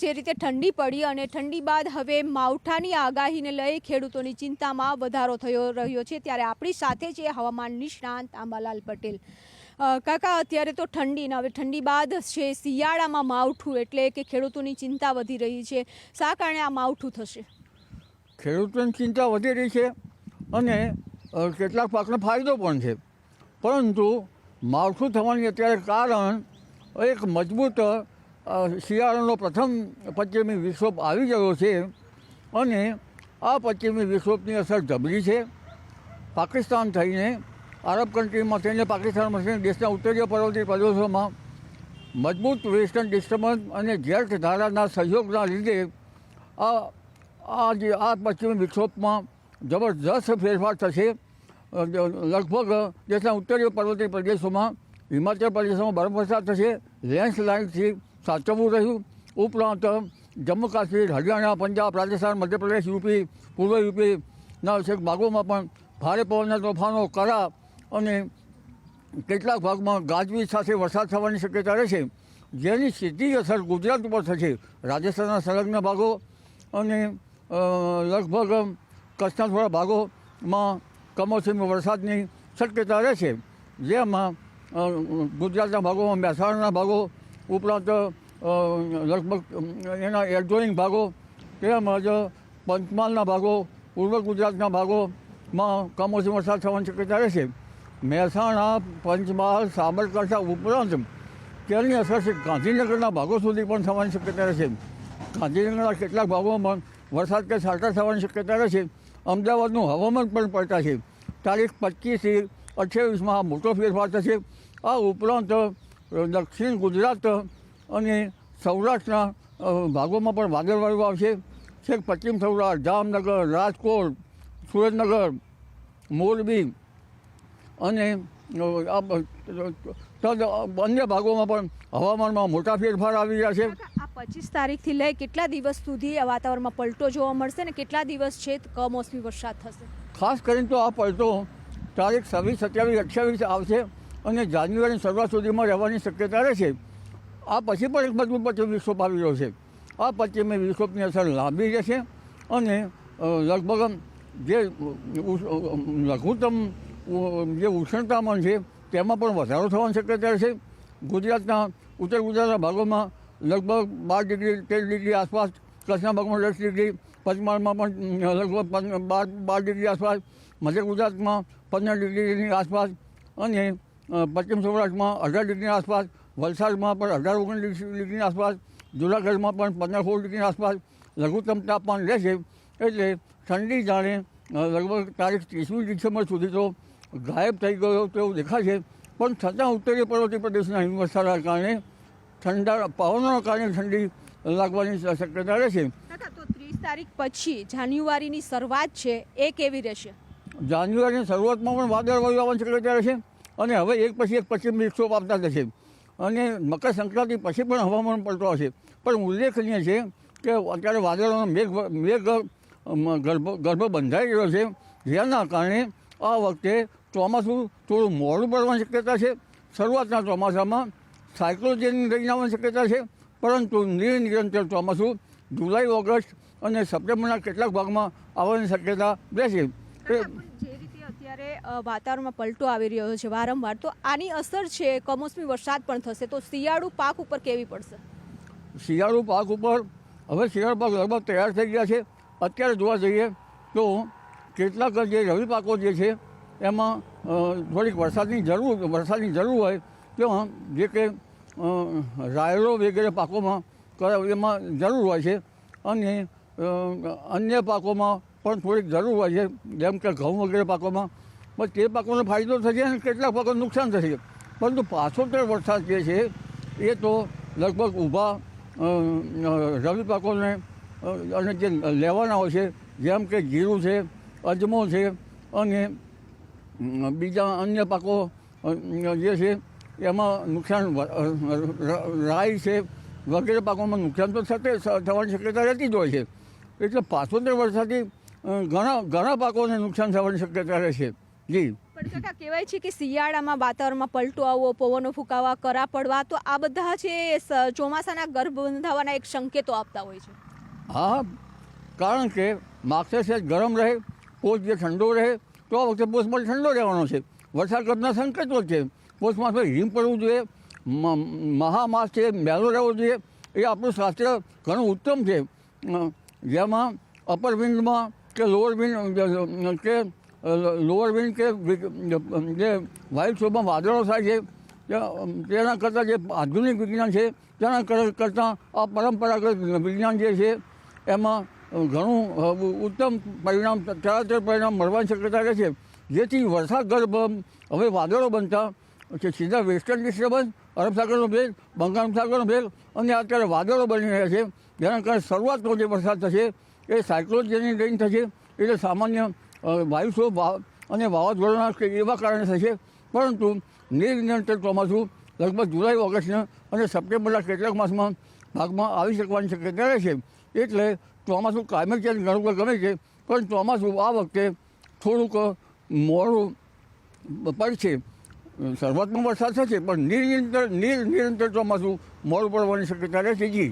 જે રીતે ઠંડી પડી અને ઠંડી બાદ હવે માવઠાની આગાહીને લઈ ખેડૂતોની ચિંતામાં વધારો થયો રહ્યો છે, ત્યારે આપણી સાથે છે હવામાન નિષ્ણાંત આંબાલાલ પટેલ. કાકા, અત્યારે તો ઠંડી ને હવે ઠંડી બાદ છે શિયાળામાં માવઠું, એટલે કે ખેડૂતોની ચિંતા વધી રહી છે. શા કારણે આ માવઠું થશે? ખેડૂતોની ચિંતા વધી રહી છે અને કેટલાક પાકને ફાયદો પણ છે, પરંતુ માવઠું થવાની અત્યારે કારણ એક મજબૂત શિયાળાનો પ્રથમ પશ્ચિમી વિક્ષોભ આવી ગયો છે અને આ પશ્ચિમી વિક્ષોભની અસર જબરી છે. પાકિસ્તાન થઈને આરબ કન્ટ્રીમાં થઈને પાકિસ્તાનમાં થઈને દેશના ઉત્તરીય પર્વતીય પ્રદેશોમાં મજબૂત વેસ્ટર્ન ડિસ્ટર્બન્સ અને જેટ ધારાના સહયોગના લીધે આ પશ્ચિમી વિક્ષોભમાં જબરદસ્ત ફેરફાર થશે. લગભગ દેશના ઉત્તરીય પર્વતીય પ્રદેશોમાં હિમાચલ પ્રદેશમાં બરફવર્ષા થશે, લેન્ડસ્લાઇડથી સાચવવું રહ્યું. ઉપરાંત જમ્મુ કાશ્મીર, હરિયાણા, પંજાબ, રાજસ્થાન, મધ્યપ્રદેશ, યુપી, પૂર્વ યુપીના છેક ભાગોમાં પણ ભારે પવનના તોફાનો, કરા અને કેટલાક ભાગમાં ગાજવીજ સાથે વરસાદ થવાની શક્યતા રહેશે, જેની સીધી અસર ગુજરાત ઉપર થશે. રાજસ્થાનના સંલગ્ન ભાગો અને લગભગ કચ્છના થોડા ભાગોમાં કમોસમી વરસાદની શક્યતા રહેશે, જેમાં ગુજરાતના ભાગોમાં મહેસાણાના ભાગો ઉપરાંત લગભગ એના એડજોઇનિંગ ભાગો તેમજ પંચમહાલના ભાગો, પૂર્વ ગુજરાતના ભાગોમાં કમોસમી વરસાદ થવાની શક્યતા રહેશે. મહેસાણા, પંચમહાલ, સાબરકાંઠા ઉપરાંત તેની અસર છે ગાંધીનગરના ભાગો સુધી પણ થવાની શક્યતા રહેશે. ગાંધીનગરના કેટલાક ભાગોમાં વરસાદ કે છાંટા થવાની શક્યતા રહેશે. અમદાવાદનું હવામાન પણ પલટાશે. તારીખ 25થી 28માં આ મોટો ફેરફાર થશે. આ ઉપરાંત દક્ષિણ ગુજરાત અને સૌરાષ્ટ્રના ભાગોમાં પણ વાદળવાળું આવશે. છેક પશ્ચિમ સૌરાષ્ટ્ર, જામનગર, રાજકોટ, સુરેન્દ્રનગર, મોરબી અને અન્ય ભાગોમાં પણ હવામાનમાં મોટા ફેરફાર આવી રહ્યા છે. આ 25 તારીખથી લઈ કેટલા દિવસ સુધી વાતાવરણમાં પલટો જોવા મળશે ને કેટલા દિવસ છે કમોસમી વરસાદ થશે? ખાસ કરીને તો આ પલટો તારીખ 26, 27, 28 આવશે અને જાન્યુઆરીની શરૂઆત સુધીમાં રહેવાની શક્યતા રહેશે. આ પછી પણ એક મજબૂત પશ્ચિમ વિક્ષોભ આવી રહ્યો છે. આ પશ્ચિમી વિક્ષોભની અસર લાંબી રહેશે અને લગભગ જે લઘુત્તમ જે ઉષ્ણતામાન છે તેમાં પણ વધારો થવાની શક્યતા રહેશે. ગુજરાતના ઉત્તર ગુજરાતના ભાગોમાં લગભગ 12 ડિગ્રી 13 ડિગ્રી આસપાસ, કચ્છના ભાગમાં 10 ડિગ્રી, પંચમહાલમાં પણ લગભગ 12 ડિગ્રી આસપાસ, મધ્ય ગુજરાતમાં 15 ડિગ્રીની આસપાસ અને પશ્ચિમ સૌરાષ્ટ્રમાં 18 ડિગ્રીની આસપાસ, વલસાડમાં પણ 18-19 ડિગ્રીની આસપાસ, જૂનાગઢમાં પણ 15-16 ડિગ્રીની આસપાસ લઘુત્તમ તાપમાન રહેશે. એટલે ઠંડી જાણે લગભગ તારીખ 30મી ડિસેમ્બર સુધી તો ગાયબ થઈ ગયો તેવું દેખાશે, પણ છતાં ઉત્તરીય પર્વતીય પ્રદેશના હિમવર્ષાના કારણે ઠંડા પવનોના કારણે ઠંડી લાગવાની શક્યતા રહેશે. તો 30 તારીખ પછી જાન્યુઆરીની શરૂઆત છે એ કેવી રહેશે? જાન્યુઆરીની શરૂઆતમાં પણ વાદળવાયુ આવવાની શક્યતા રહેશે અને હવે એક પછી એક પશ્ચિમ વિક્ષોભ આવતા જશે અને મકર સંક્રાંતિ પછી પણ હવામાન પલટો હશે. પણ ઉલ્લેખનીય છે કે અત્યારે વાદળોનો ગર્ભ બંધાઈ રહ્યો છે, જેના કારણે આ વખતે ચોમાસું થોડું મોડું પડવાની શક્યતા છે. શરૂઆતના ચોમાસામાં સાયક્લોજેન રહીને આવવાની શક્યતા છે, પરંતુ નિરંતર ચોમાસું જુલાઈ, ઓગસ્ટ અને સપ્ટેમ્બરના કેટલાક ભાગમાં આવવાની શક્યતા રહેશે. જે રીતે અત્યારે વાતાવરણમાં પલટો આવી રહ્યો છે વારંવાર, તો આની અસર છે કમોસમી વરસાદ પણ થશે, તો શિયાળુ પાક ઉપર કેવી પડશે? શિયાળુ પાક ઉપર હવે શિયાળુ પાક લગભગ તૈયાર થઈ ગયા છે. અત્યારે જોવા જઈએ તો કેટલાક જે રવિ પાકો જે છે એમાં થોડીક વરસાદની જરૂર હોય તેમાં જે કે રાયડો વગેરે પાકોમાં એમાં જરૂર હોય છે અને અન્ય પાકોમાં પણ થોડીક જરૂર હોય છે, જેમ કે ઘઉં વગેરે પાકોમાં. પણ તે પાકોનો ફાયદો થશે અને કેટલાક પાકોને નુકસાન થશે. પરંતુ પાછોતર વરસાદ જે છે એ તો લગભગ ઊભા રવિ પાકોને અને જે લેવાના હોય છે, જેમ કે જીરું છે, અજમો છે અને બીજા અન્ય પાકો જે છે એમાં નુકસાન, રાઈ છે વગેરે પાકોમાં નુકસાન તો થવાની શક્યતા રહેતી જ હોય છે. એટલે પાછોતર વરસાદથી ઘણા પાકોને નુકસાન થવાની શક્યતા રહેશે. જી. પણ કાકા કહેવાય છે કે શિયાળામાં વાતાવરણમાં પલટો આવવો, પવનો ફૂંકાવા, કરા પડવા, તો આ બધા છે ચોમાસાના ગર્ભ બંધાવાના એક સંકેતો આપતા હોય છે. હા, કારણ કે માગસર ગરમ રહે, પોષ જે ઠંડો રહે, તો આ વખતે પોષમાં ઠંડો રહેવાનો છે. વરસાદ કપના સંકેતો જ છે. પોષમાં હિમ પડવું જોઈએ, મહામાસ છે મેલો રહેવો જોઈએ. એ આપણું શાસ્ત્ર ઘણું ઉત્તમ છે. જેમાં અપર વિન્ડમાં કે લોઅર વિન્ડ કે જે વાયુ શોભમાં વાદળો થાય છે તેના કરતાં જે આધુનિક વિજ્ઞાન છે તેના કરતાં આ પરંપરાગત વિજ્ઞાન જે છે એમાં ઘણું ઉત્તમ પરિણામ, તરત પરિણામ મળવાની શક્યતા રહે છે. જેથી વરસાદ ગર્ભ હવે વાદળો બનતા કે સીધા વેસ્ટર્ન ડિસ્ટર્બન્સ, અરબ સાગરનો ભેગ, બંગાળ સાગરનો ભેગ અને અત્યારે વાદળો બની રહ્યા છે. જેના કારણે શરૂઆતનો જે વરસાદ થશે એ સાયક્લોન જેની રેન્જ થશે, એટલે સામાન્ય વાયુક્ષોભ અને વાવાઝોડાના કે એવા કારણે થશે. પરંતુ નિર્નિયંત્રિત ચોમાસું લગભગ જુલાઈ, ઓગસ્ટના અને સપ્ટેમ્બરના કેટલાક માસમાં ભાગમાં આવી શકવાની શક્યતા રહે છે. એટલે ચોમાસું ક્લાઇમેટ ચેન્જ ઘણું ગમે છે, પણ ચોમાસું આ વખતે થોડુંક મોડું પડશે. શરૂઆતમાં વરસાદ થશે, પણ નિરંતર ચોમાસું મોડું પડવાની શક્યતા રહે છે. જી